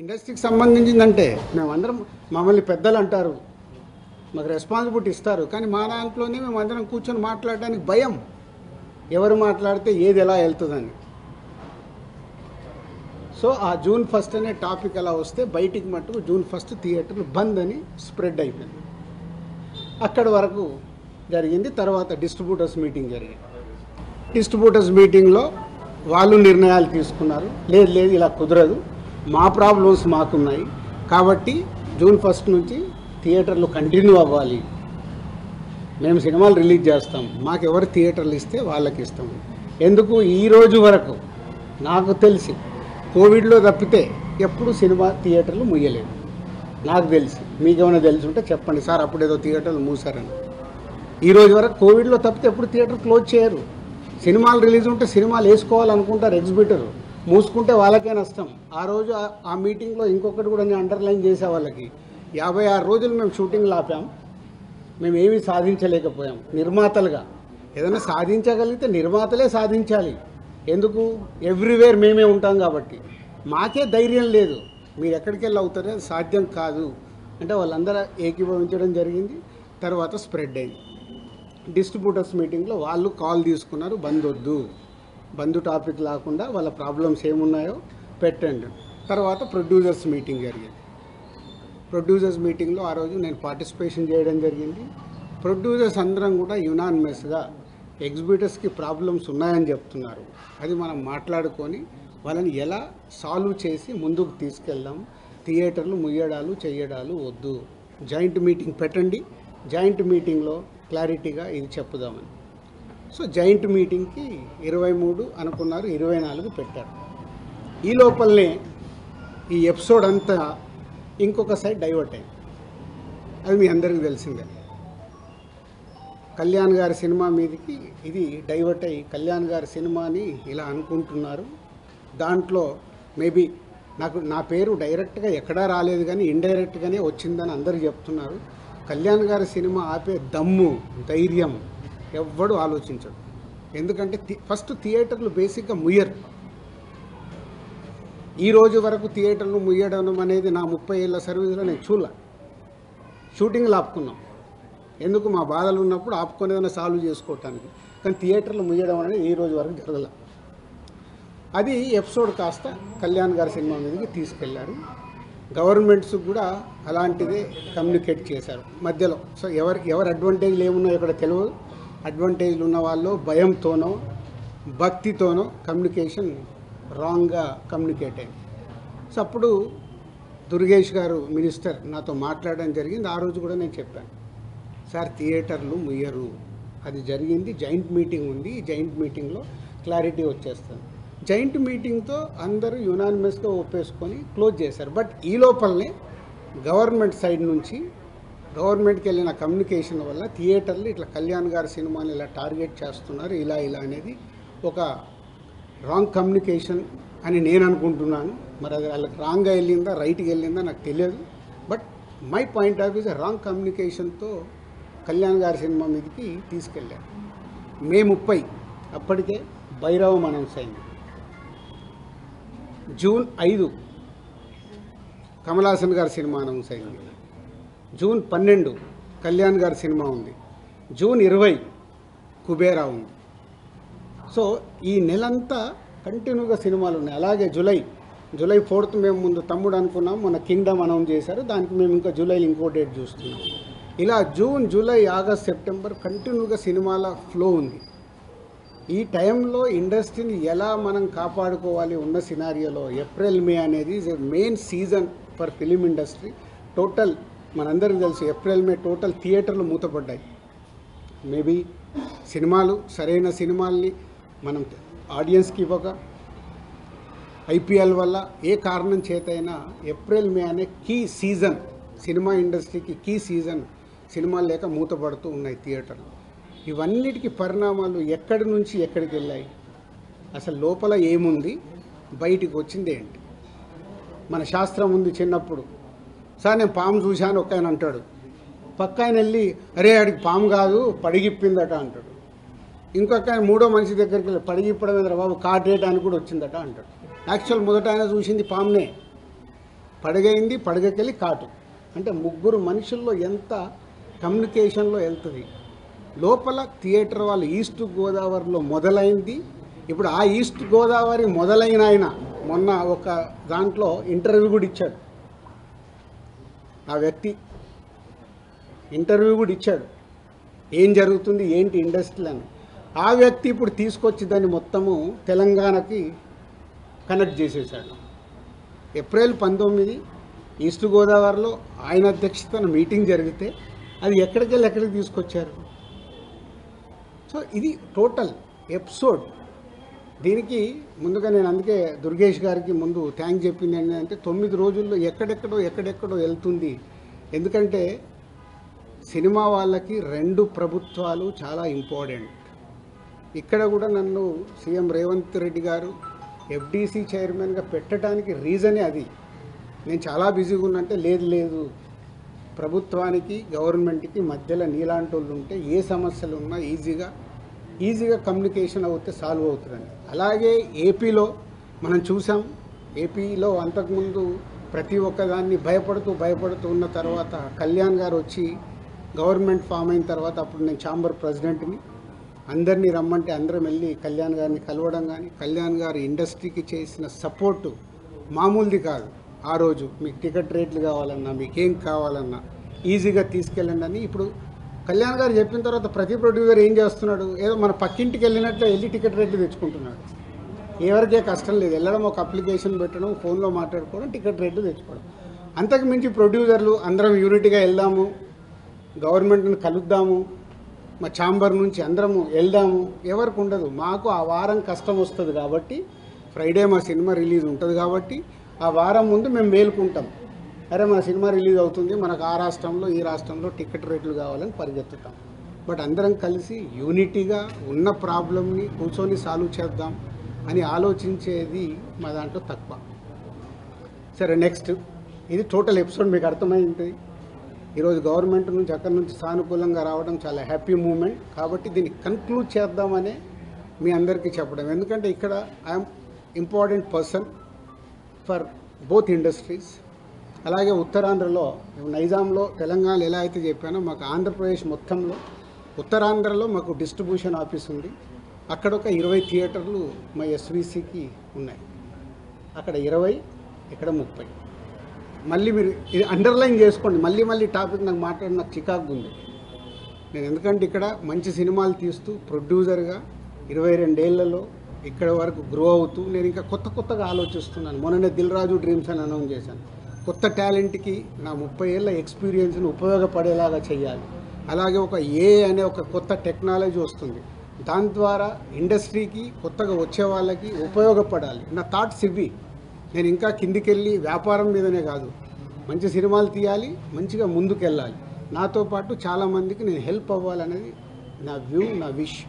ఇండస్ట్రీకి సంబంధించిందంటే మేమందరం మమ్మల్ని పెద్దలు అంటారు, మాకు రెస్పాన్సిబిలిటీ ఇస్తారు. కానీ మా దాంట్లోనే మేమందరం కూర్చొని మాట్లాడడానికి భయం, ఎవరు మాట్లాడితే ఏది ఎలా వెళ్తుందని. సో ఆ జూన్ 1 అనే టాపిక్ అలా వస్తే బయటికి మట్టుకు జూన్ 1 థియేటర్లు బంద్ అని స్ప్రెడ్ అయిపోయింది. అక్కడి వరకు జరిగింది. తర్వాత డిస్ట్రిబ్యూటర్స్ మీటింగ్ జరిగింది. డిస్ట్రిబ్యూటర్స్ మీటింగ్లో వాళ్ళు నిర్ణయాలు తీసుకున్నారు. లేదు లేదు ఇలా కుదరదు, మా ప్రాబ్లమ్స్ మాకున్నాయి కాబట్టి జూన్ 1 నుంచి థియేటర్లు కంటిన్యూ అవ్వాలి, మేము సినిమాలు రిలీజ్ చేస్తాం, మాకు ఎవరు థియేటర్లు ఇస్తే వాళ్ళకి ఇస్తాం. ఎందుకు ఈ రోజు వరకు నాకు తెలిసి కోవిడ్లో తప్పితే ఎప్పుడు సినిమా థియేటర్లు ముయ్యలేదు నాకు తెలిసి. మీకేమైనా తెలిసి ఉంటే చెప్పండి సార్, అప్పుడు ఏదో థియేటర్లు మూసారని. ఈ రోజు వరకు కోవిడ్లో తప్పితే ఎప్పుడు థియేటర్ క్లోజ్ చేయరు. సినిమాలు రిలీజ్ ఉంటే సినిమాలు వేసుకోవాలనుకుంటారు ఎగ్జిబిటర్, మూసుకుంటే వాళ్ళకే నష్టం. ఆ రోజు ఆ మీటింగ్లో ఇంకొకటి కూడా నేను అండర్లైన్ చేసే వాళ్ళకి, 56 రోజులు మేము షూటింగ్లు ఆపాం, మేము ఏమీ సాధించలేకపోయాం. నిర్మాతలుగా ఏదైనా సాధించగలిగితే నిర్మాతలే సాధించాలి. ఎందుకు? ఎవ్రీవేర్ మేమే ఉంటాం కాబట్టి. మాకే ధైర్యం లేదు, మీరు ఎక్కడికి వెళ్ళి అవుతారో అది సాధ్యం కాదు అంటే వాళ్ళందరూ ఏకీభవించడం జరిగింది. తర్వాత స్ప్రెడ్ అయింది. డిస్ట్రిబ్యూటర్స్ మీటింగ్లో వాళ్ళు కాల్ తీసుకున్నారు, బంద్ వద్దు, బంద్ టాపిక్ లేకుండా వాళ్ళ ప్రాబ్లమ్స్ ఏమున్నాయో పెట్టండి. తర్వాత ప్రొడ్యూసర్స్ మీటింగ్ జరిగింది. ప్రొడ్యూసర్స్ మీటింగ్లో ఆ రోజు నేను పార్టిసిపేషన్ చేయడం జరిగింది. ప్రొడ్యూసర్స్ అందరం కూడా యునానిమస్గా ఎగ్జిబిటర్స్కి ప్రాబ్లమ్స్ ఉన్నాయని చెప్తున్నారు. అది మనం మాట్లాడుకొని వాళ్ళని ఎలా సాల్వ్ చేసి ముందుకు తీసుకెళ్దాం, థియేటర్లు ముయ్యడాలు చేయడాలు వద్దు, జాయింట్ మీటింగ్ పెట్టండి, జాయింట్ మీటింగ్లో క్లారిటీగా ఇది చెప్పుదామని. సో జాయింట్ మీటింగ్కి 23 అనుకున్నారు, 24 పెట్టారు. ఈ లోపలనే ఈ ఎపిసోడ్ అంతా ఇంకొక సైడ్ డైవర్ట్ అయింది. అది మీ అందరికీ తెలిసిందే. కళ్యాణ్ గారి సినిమా మీదకి ఇది డైవర్ట్ అయ్యి కళ్యాణ్ గారి సినిమాని ఇలా అనుకుంటున్నారు. దాంట్లో మేబీ నా పేరు డైరెక్ట్గా ఎక్కడా రాలేదు కానీ ఇండైరెక్ట్గానే వచ్చిందని అందరూ చెప్తున్నారు. కళ్యాణ్ గారి సినిమా ఆపే దమ్ము ధైర్యం ఎవ్వడు ఆలోచించడు. ఎందుకంటే ఫస్ట్ థియేటర్లు బేసిక్గా ముయ్యరు. ఈ రోజు వరకు థియేటర్లు ముయ్యడం అనేది నా 30 ఏళ్ళ సర్వీస్లో నేను చూడలే. షూటింగ్లు ఆపుకున్నాం, ఎందుకు? మా బాధలు ఉన్నప్పుడు ఆపుకొని ఏదైనా సాల్వ్ చేసుకోవటానికి. కానీ థియేటర్లు ముయ్యడం అనేది ఈ రోజు వరకు జరగల. అది ఎపిసోడ్ కాస్త కళ్యాణ్ గారి సినిమా మీదకి తీసుకెళ్లారు. గవర్నమెంట్స్ కూడా అలాంటిదే కమ్యూనికేట్ చేశారు మధ్యలో. సో ఎవరు అడ్వాంటేజ్లు ఏమున్నాయో ఇక్కడ తెలియదు. అడ్వాంటేజ్లు ఉన్న వాళ్ళు భయంతోనో భక్తితోనో కమ్యూనికేషన్ రాంగ్గా కమ్యూనికేట్ అయింది. సో అప్పుడు దుర్గేష్ గారు మినిస్టర్ నాతో మాట్లాడడం జరిగింది. ఆ రోజు కూడా నేను చెప్పాను, సార్ థియేటర్లు ముయ్యరు, అది జరిగింది, జాయింట్ మీటింగ్ ఉంది, ఈ జాయింట్ మీటింగ్లో క్లారిటీ వచ్చేస్తుంది. జాయింట్ మీటింగ్తో అందరూ యునానిమస్గా ఒప్పేసుకొని క్లోజ్ చేశారు. బట్ ఈ లోపలనే గవర్నమెంట్ సైడ్ నుంచి గవర్నమెంట్కి వెళ్ళిన కమ్యూనికేషన్ వల్ల థియేటర్లు ఇట్లా కళ్యాణ్ గారి సినిమాని ఇలా టార్గెట్ చేస్తున్నారు, ఇలా అనేది ఒక రాంగ్ కమ్యూనికేషన్ అని నేను అనుకుంటున్నాను. మరి అది వాళ్ళకి రాంగ్గా వెళ్ళిందా రైట్గా వెళ్ళిందా నాకు తెలియదు. But my point of views wrong కమ్యూనికేషన్తో కళ్యాణ్ గారి సినిమా మీదకి తీసుకెళ్ళారు. మే 30 అప్పటికే భైరవం అనౌన్స్ అయింది. జూన్ 5 కమల్ హాసన్ గారి సినిమా అనౌన్స్ అయింది. జూన్ 12 కళ్యాణ్ గారి సినిమా ఉంది. జూన్ 20 కుబేరా ఉంది. సో ఈ నెలంతా కంటిన్యూగా సినిమాలు ఉన్నాయి. అలాగే జూలై 4th మేము ముందు తమ్ముడు అనుకున్నాం, మన కింగ్డమ్ అనౌన్స్ చేశారు, దానికి మేము ఇంకా జూలైలో ఇంకో డేట్ చూస్తున్నాం. ఇలా జూన్, జూలై, ఆగస్ట్, సెప్టెంబర్ కంటిన్యూగా సినిమాల ఫ్లో ఉంది. ఈ టైంలో ఇండస్ట్రీని ఎలా మనం కాపాడుకోవాలి ఉన్న సినారియోలో ఏప్రిల్, మే అనేది main season for film industry. Total మనందరికీ తెలుసు ఏప్రిల్, మే టోటల్ థియేటర్లు మూతపడ్డాయి. మేబీ సినిమాలు సరైన సినిమాల్ని మనం ఆడియన్స్కి ఇవ్వక, ఐపీఎల్ వల్ల ఏ కారణం చేతైనా ఏప్రిల్, మే అనే కీ సీజన్, సినిమా ఇండస్ట్రీకి కీ సీజన్, సినిమాలు లేక మూతపడుతూ ఉన్నాయి థియేటర్లు. ఇవన్నిటికీ పరిణామాలు ఎక్కడి నుంచి ఎక్కడికి వెళ్ళాయి, అసలు లోపల ఏముంది, బయటికి వచ్చింది ఏంటి? మన శాస్త్రం ఉంది. చిన్నప్పుడు సార్ నేను పాము చూశాను ఒక ఆయన అంటాడు, పక్క ఆయన వెళ్ళి అరే ఆడికి పాము కాదు పడిగిప్పిందట అంటాడు. ఇంకొక ఆయన మూడో మనిషి దగ్గరికి వెళ్ళి పడిగిప్పడం బాబు కాటేయడానికి కూడా వచ్చిందట అంటాడు. యాక్చువల్ మొదట ఆయన చూసింది పామునే. పడగైంది, పడగకెళ్ళి కాటు. అంటే ముగ్గురు మనుషుల్లో ఎంత కమ్యూనికేషన్లో వెళ్తుంది. లోపల థియేటర్ వాళ్ళు ఈస్ట్ గోదావరిలో మొదలైంది. ఇప్పుడు ఆ ఈస్ట్ గోదావరి మొదలైన ఆయన మొన్న ఒక దాంట్లో ఇంటర్వ్యూ కూడా ఇచ్చాడు. ఆ వ్యక్తి ఇంటర్వ్యూ కూడా ఇచ్చాడు, ఏం జరుగుతుంది ఏంటి ఇండస్ట్రీ అని. ఆ వ్యక్తి ఇప్పుడు తీసుకొచ్చి దాన్ని మొత్తము తెలంగాణకి కనెక్ట్ చేసేసాడు. ఏప్రిల్ 19 ఈస్ట్ గోదావరిలో ఆయన అధ్యక్షతన మీటింగ్ జరిగితే అది ఎక్కడికి తీసుకొచ్చారు. సో ఇది టోటల్ ఎపిసోడ్. దీనికి ముందుగా నేను అందుకే దుర్గేష్ గారికి ముందు థ్యాంక్ చెప్పింది ఏంటంటే 9 రోజుల్లో ఎక్కడెక్కడో వెళ్తుంది. ఎందుకంటే సినిమా వాళ్ళకి 2 ప్రభుత్వాలు చాలా ఇంపార్టెంట్. ఇక్కడ కూడా నన్ను సీఎం రేవంత్ రెడ్డి గారు ఎఫ్డీసీ చైర్మన్గా పెట్టడానికి రీజనే అది. నేను చాలా బిజీగా ఉన్నంటే లేదు ప్రభుత్వానికి గవర్నమెంట్కి మధ్యలో నీలాంటి వాళ్ళు ఉంటే ఏ సమస్యలు ఉన్నా ఈజీగా కమ్యూనికేషన్ అవుతే సాల్వ్ అవుతుందండి. అలాగే ఏపీలో మనం చూసాం. ఏపీలో అంతకుముందు ప్రతి ఒక్కదాన్ని భయపడుతూ ఉన్న తర్వాత కళ్యాణ్ గారు వచ్చి గవర్నమెంట్ ఫామ్ అయిన తర్వాత అప్పుడు నేను ఛాంబర్ ప్రెసిడెంట్ని, అందరినీ రమ్మంటే అందరం వెళ్ళి కళ్యాణ్ గారిని కలవడం కానీ, కళ్యాణ్ గారు ఇండస్ట్రీకి చేసిన సపోర్టు మామూలుది కాదు. ఆ రోజు మీకు టికెట్ రేట్లు కావాలన్నా, మీకేం కావాలన్నా ఈజీగా తీసుకెళ్ళండి అని. ఇప్పుడు కళ్యాణ్ గారు చెప్పిన తర్వాత ప్రతి ప్రొడ్యూసర్ ఏం చేస్తున్నాడు, ఏదో మన పక్కింటికి వెళ్ళినట్లు వెళ్ళి టికెట్ రేట్లు తెచ్చుకుంటున్నాడు. ఎవరికే కష్టం లేదు, వెళ్ళడం, ఒక అప్లికేషన్ పెట్టడం, ఫోన్లో మాట్లాడుకోవడం, టికెట్ రేట్లు తెచ్చుకోవడం. అంతకు మించి ప్రొడ్యూసర్లు అందరం యూనిట్గా వెళ్దాము, గవర్నమెంట్ని కలుద్దాము, మా ఛాంబర్ నుంచి అందరము వెళ్దాము ఎవరికి ఉండదు. మాకు ఆ వారం కష్టం వస్తుంది కాబట్టి, ఫ్రైడే మా సినిమా రిలీజ్ ఉంటుంది కాబట్టి ఆ వారం ముందు మేము మేలుకుంటాం. అరే మన సినిమా రిలీజ్ అవుతుంది, మనకు ఆ రాష్ట్రంలో ఈ రాష్ట్రంలో టికెట్ రేట్లు కావాలని పరిగెత్తుతాం. బట్ అందరం కలిసి యూనిటీగా ఉన్న ప్రాబ్లమ్ని కూర్చొని సాల్వ్ చేద్దాం అని ఆలోచించేది మా దాంట్లో తక్కువ. సరే నెక్స్ట్, ఇది టోటల్ ఎపిసోడ్ మీకు అర్థమైంది. ఈరోజు గవర్నమెంట్ నుంచి అక్కడి నుంచి సానుకూలంగా రావడం చాలా హ్యాపీ మూమెంట్. కాబట్టి దీన్ని కన్క్లూడ్ చేద్దామనే మీ అందరికీ చెప్పడం. ఎందుకంటే ఇక్కడ I'm important person for both industries. అలాగే ఉత్తరాంధ్రలో, నైజాంలో, తెలంగాణలో ఎలా అయితే చెప్పానో, మాకు ఆంధ్రప్రదేశ్ మొత్తంలో ఉత్తరాంధ్రలో మాకు డిస్ట్రిబ్యూషన్ ఆఫీస్ ఉంది. అక్కడ ఒక 20 థియేటర్లు మా ఎస్వీసీకి ఉన్నాయి. అక్కడ 20, ఇక్కడ 30. మళ్ళీ మీరు ఇది అండర్లైన్ చేసుకోండి. మళ్ళీ టాపిక్ నాకు మాట్లాడి నాకు చికాకు ఉంది. నేను ఎందుకంటే ఇక్కడ మంచి సినిమాలు తీస్తూ ప్రొడ్యూసర్గా 22 ఏళ్లలో ఇక్కడ వరకు గ్రో అవుతూ నేను ఇంకా కొత్తగా ఆలోచిస్తున్నాను. మొన్ననే దిల్ రాజు డ్రీమ్స్ అని అనౌన్స్ చేశాను. కొత్త టాలెంట్కి నా 30 ఏళ్ళ ఎక్స్పీరియన్స్ని ఉపయోగపడేలాగా చేయాలి. అలాగే ఒక అనే ఒక కొత్త టెక్నాలజీ వస్తుంది, దాని ద్వారా ఇండస్ట్రీకి కొత్తగా వచ్చే వాళ్ళకి ఉపయోగపడాలి. నా థాట్స్ ఇవి. నేను ఇంకా కిందికెళ్ళి వ్యాపారం మీదనే కాదు, మంచి సినిమాలు తీయాలి, మంచిగా ముందుకెళ్ళాలి. నాతో పాటు చాలామందికి నేను హెల్ప్ అవ్వాలనేది నా వ్యూ, నా విష్.